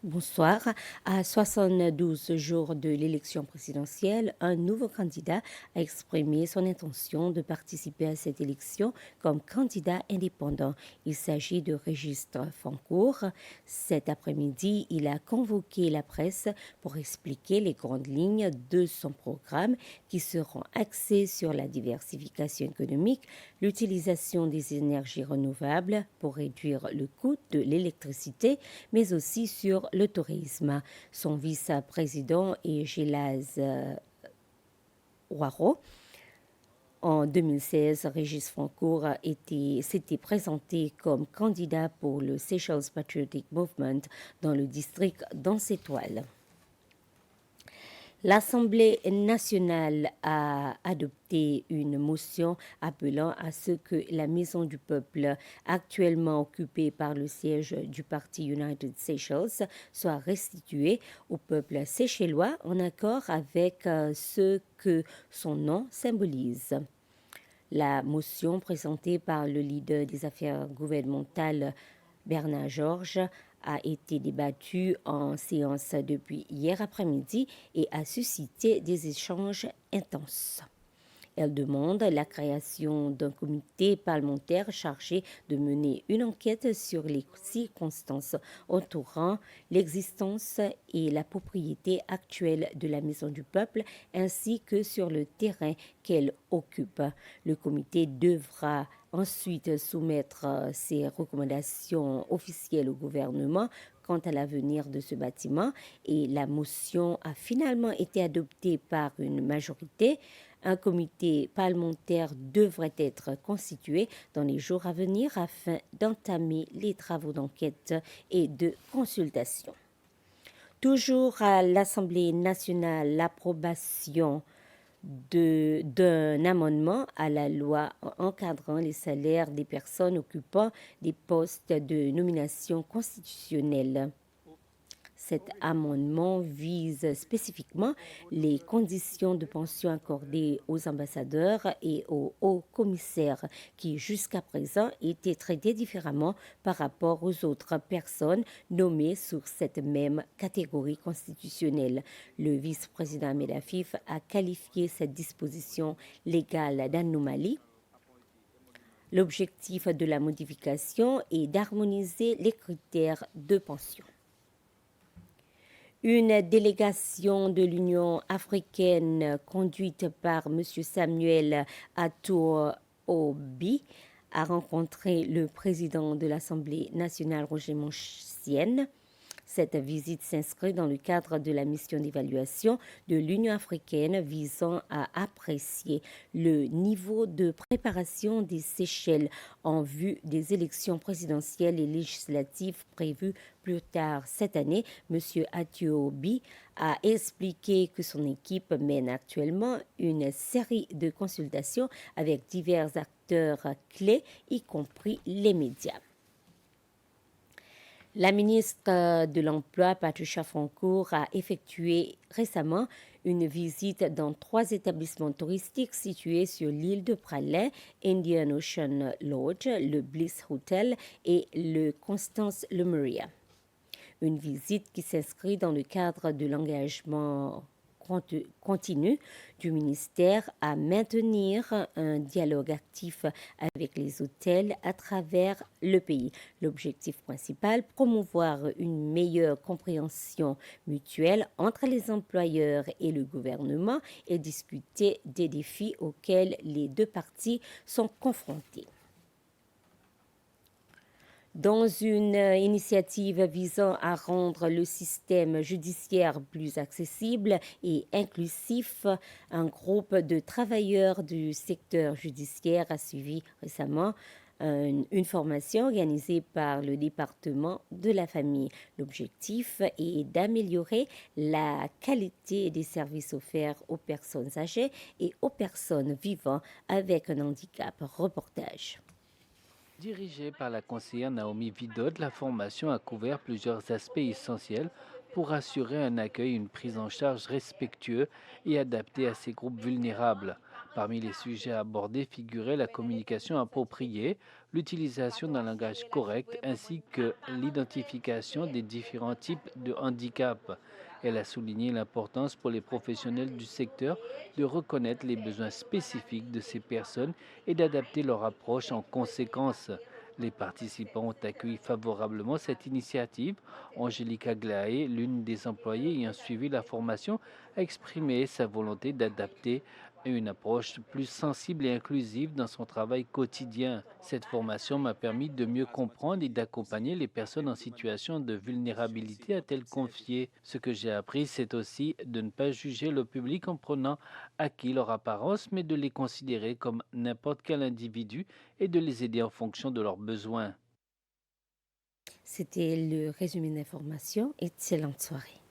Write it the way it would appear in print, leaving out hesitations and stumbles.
Bonsoir. À 72 jours de l'élection présidentielle, un nouveau candidat a exprimé son intention de participer à cette élection comme candidat indépendant. Il s'agit de Régis Fancourt. Cet après-midi, il a convoqué la presse pour expliquer les grandes lignes de son programme qui seront axées sur la diversification économique, l'utilisation des énergies renouvelables pour réduire le coût de l'électricité, mais aussi sur le tourisme. Son vice-président est Gilaz Ouaro. En 2016, Régis Fancourt s'était présenté comme candidat pour le Seychelles Patriotic Movement dans le district d'Anse-Étoile. L'Assemblée nationale a adopté une motion appelant à ce que la Maison du peuple, actuellement occupée par le siège du parti United Seychelles, soit restituée au peuple séchellois en accord avec ce que son nom symbolise. La motion présentée par le leader des affaires gouvernementales, Bernard Georges, a été débattue en séance depuis hier après-midi et a suscité des échanges intenses. Elle demande la création d'un comité parlementaire chargé de mener une enquête sur les circonstances entourant l'existence et la propriété actuelle de la Maison du Peuple ainsi que sur le terrain qu'elle occupe. Le comité devra ensuite soumettre ses recommandations officielles au gouvernement quant à l'avenir de ce bâtiment et la motion a finalement été adoptée par une majorité. Un comité parlementaire devrait être constitué dans les jours à venir afin d'entamer les travaux d'enquête et de consultation. Toujours à l'Assemblée nationale, l'approbation d'un amendement à la loi encadrant les salaires des personnes occupant des postes de nomination constitutionnelle. Cet amendement vise spécifiquement les conditions de pension accordées aux ambassadeurs et aux hauts commissaires qui, jusqu'à présent, étaient traités différemment par rapport aux autres personnes nommées sur cette même catégorie constitutionnelle. Le vice-président Ahmed Afif a qualifié cette disposition légale d'anomalie. L'objectif de la modification est d'harmoniser les critères de pension. Une délégation de l'Union africaine conduite par M. Samuel Atour-Obi a rencontré le président de l'Assemblée nationale, Roger Monchienne. Cette visite s'inscrit dans le cadre de la mission d'évaluation de l'Union africaine visant à apprécier le niveau de préparation des Seychelles en vue des élections présidentielles et législatives prévues plus tard cette année. M. Atiobi a expliqué que son équipe mène actuellement une série de consultations avec divers acteurs clés, y compris les médias. La ministre de l'Emploi, Patricia Fancourt, a effectué récemment une visite dans 3 établissements touristiques situés sur l'île de Praslin, Indian Ocean Lodge, le Bliss Hotel et le Constance Lemuria. Une visite qui s'inscrit dans le cadre de l'engagement continu du ministère à maintenir un dialogue actif avec les hôtels à travers le pays. L'objectif principal, promouvoir une meilleure compréhension mutuelle entre les employeurs et le gouvernement et discuter des défis auxquels les deux parties sont confrontées. Dans une initiative visant à rendre le système judiciaire plus accessible et inclusif, un groupe de travailleurs du secteur judiciaire a suivi récemment une formation organisée par le département de la famille. L'objectif est d'améliorer la qualité des services offerts aux personnes âgées et aux personnes vivant avec un handicap. Reportage. Dirigée par la conseillère Naomi Vidod, la formation a couvert plusieurs aspects essentiels pour assurer un accueil et une prise en charge respectueux et adapté à ces groupes vulnérables. Parmi les sujets abordés figuraient la communication appropriée, l'utilisation d'un langage correct ainsi que l'identification des différents types de handicap. Elle a souligné l'importance pour les professionnels du secteur de reconnaître les besoins spécifiques de ces personnes et d'adapter leur approche en conséquence. Les participants ont accueilli favorablement cette initiative. Angélique Aglaé, l'une des employées ayant suivi la formation, a exprimé sa volonté d'adapter une approche plus sensible et inclusive dans son travail quotidien. Cette formation m'a permis de mieux comprendre et d'accompagner les personnes en situation de vulnérabilité, a-t-elle confié. Ce que j'ai appris, c'est aussi de ne pas juger le public en prenant acquis leur apparence, mais de les considérer comme n'importe quel individu et de les aider en fonction de leurs besoins. C'était le résumé d'information. Excellente soirée.